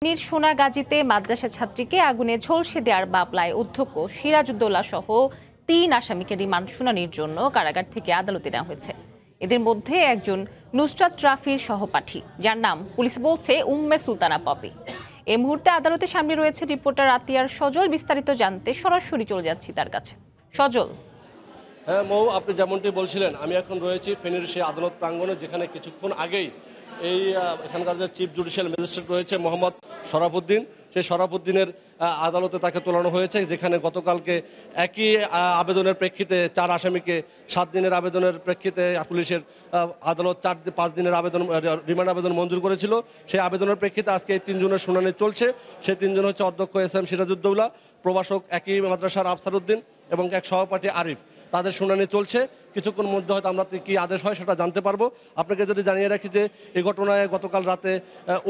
ফেনীর সোনাগাজীতে মাদ্রাসা ছাত্রীকে আগুনে ঝলসে দেওয়ার মামলায় অধ্যক্ষ সিরাজউদ্দৌলা সহ ৩ আসামিকে রিমান্ড শুনানির জন্য কারাগার থেকে আদালতে নেওয়া হয়েছে। এদের মধ্যে একজন নুসরাত রাফির সহপাঠী, যার নাম পুলিশ বলছে উম্মে সুলতানা পপি। এই মুহূর্তে আদালতের সামনে রয়েছে রিপোর্টার আতিয়ার সজল। বিস্তারিত জানতে সরাসরি চলে যাচ্ছি তার কাছে। সজল। হ্যাঁ মৌ, আপনি যেমনটি বলছিলেন, আমি এখন রয়েছি ফেনীর সেই আদালত প্রাঙ্গণে, যেখানে কিছুক্ষণ আগেই এখানকার যে চিফ জুডিশিয়াল ম্যাজিস্ট্রেট রয়েছে মোহাম্মদ শরাফুদ্দিন, সেই শরাফুদ্দিনের আদালতে তাকে তোলানো হয়েছে, যেখানে গতকালকে একই আবেদনের প্রেক্ষিতে 4 আসামিকে 7 দিনের আবেদনের প্রেক্ষিতে পুলিশের আদালত 5 দিনের আবেদন রিমান্ড আবেদন মঞ্জুর করেছিল। সেই আবেদনের প্রেক্ষিতে আজকে এই 3 জনের শুনানি চলছে। সেই 3 জন হচ্ছে অধ্যক্ষ এস.এম. সিরাজউদ্দৌলা, প্রভাষক একই মাদ্রাসার আফসার উদ্দিন এবং এক সহপাঠী আরিফ। তাদের শুনানি চলছে। কিছুক্ষণ মধ্যে হয়তো আমরা কি আদেশ হয় সেটা জানতে পারবো। আপনাকে যদি জানিয়ে রাখি যে এই ঘটনায় গতকাল রাতে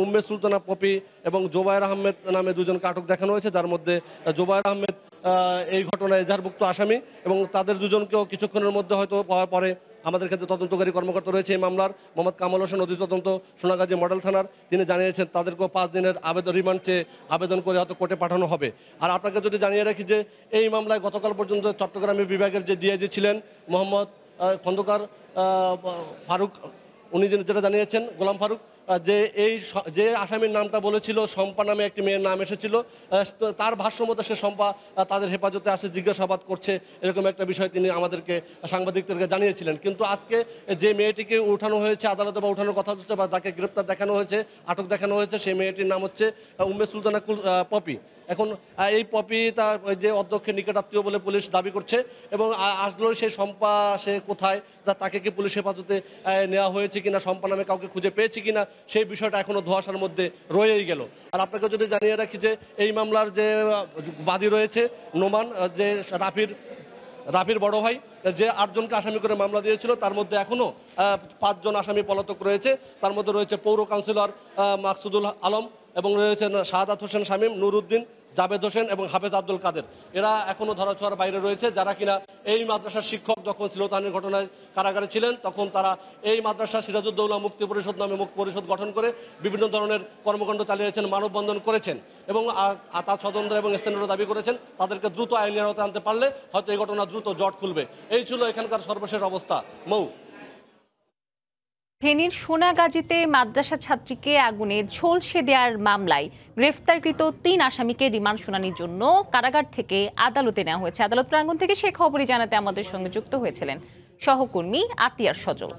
উম্মে সুলতানা পপি এবং জোবায়ের আহমেদ নামে 2 জনকে আটক দেখানো হয়েছে, যার মধ্যে জোবায়ের আহমেদ এই ঘটনায় এজাহারভুক্ত আসামি, এবং তাদের 2 জনকেও কিছুক্ষণের মধ্যে হয়তো পাওয়ার পরে আমাদের ক্ষেত্রে তদন্তকারী কর্মকর্তা রয়েছে এই মামলার মোহাম্মদ কামাল হোসেন, অধীর তদন্ত সোনাগাজী মডেল থানার, তিনি জানিয়েছেন তাদেরকেও 5 দিনের রিমান্ড চেয়ে আবেদন করে হয়তো কোর্টে পাঠানো হবে। আর আপনাকে যদি জানিয়ে রাখি যে এই মামলায় গতকাল পর্যন্ত চট্টগ্রামের বিভাগের যে ডিআইজি ছিলেন মোহাম্মদ খন্দকার ফারুক, উনি যেটা জানিয়েছেন গোলাম ফারুক, যে আসামির নামটা বলেছিল শম্পা নামে একটি মেয়ের নাম এসেছিল, তার ভাষ্য মতো সে শম্পা তাদের হেফাজতে আসে, জিজ্ঞাসাবাদ করছে, এরকম একটা বিষয় তিনি আমাদেরকে সাংবাদিকদেরকে জানিয়েছিলেন। কিন্তু আজকে যে মেয়েটিকে উঠানো হয়েছে আদালতে বা উঠানোর কথা হচ্ছে বা যাকে গ্রেপ্তার দেখানো হয়েছে, আটক দেখানো হয়েছে, সেই মেয়েটির নাম হচ্ছে উম্মে সুলতানা পপি। এখন এই পপি তার যে অধ্যক্ষের নিকটাত্মীয় বলে পুলিশ দাবি করছে, এবং আসলেও সেই শম্পা সে কোথায়, তাকে কি পুলিশ হেফাজতে নেওয়া হয়েছে কিনা, শম্পা নামে কাউকে খুঁজে পেয়েছে কিনা, সেই বিষয়টা এখনো ধোঁয়াশার মধ্যে রয়েই গেল। আর আপনাকে যদি জানিয়ে রাখি যে এই মামলার যে বাদী রয়েছে নোমান, যে রাফির বড় ভাই, যে 8 জনকে আসামি করে মামলা দিয়েছিল, তার মধ্যে এখনও 5 জন আসামি পলাতক রয়েছে। তার মধ্যে রয়েছে পৌর কাউন্সিলর মাকসুদুল আলম, এবং রয়েছেন শাহাদাত হোসেন শামীম, নুরুদ্দিন, জাবেদ হোসেন এবং হাফেজ আব্দুল কাদের। এরা এখনও ধরাছোঁয়ার বাইরে রয়েছে, যারা কিনা এই মাদ্রাসার শিক্ষক যখন শ্লীলতাহানির ঘটনায় কারাগারে ছিলেন, তখন তারা এই মাদ্রাসা সিরাজউদ্দৌলা মুক্তি পরিষদ নামে পরিষদ গঠন করে বিভিন্ন ধরনের কর্মকাণ্ড চালিয়েছেন, মানববন্ধন করেছেন, এবং তার স্বতন্ত্র এবং স্থানীয় দাবি করেছেন তাদেরকে দ্রুত আইনের আওতায় আনতে পারলে হয়তো এই ঘটনা দ্রুত জট খুলবে। এই ছিল এখানকার সর্বশেষ অবস্থা। মৌ। ফেনীর সোনাগাজীতে মাদ্রাসা ছাত্রীকে আগুনে ঝলসে দেওয়ার মামলায় গ্রেফতারকৃত 3 আসামিকে রিমান্ড শুনানির জন্য কারাগার থেকে আদালতে নেওয়া হয়েছে। আদালত প্রাঙ্গণ থেকে সে খবরই জানাতে আমাদের সঙ্গে যুক্ত হয়েছিলেন সহকর্মী আতিয়ার সজল।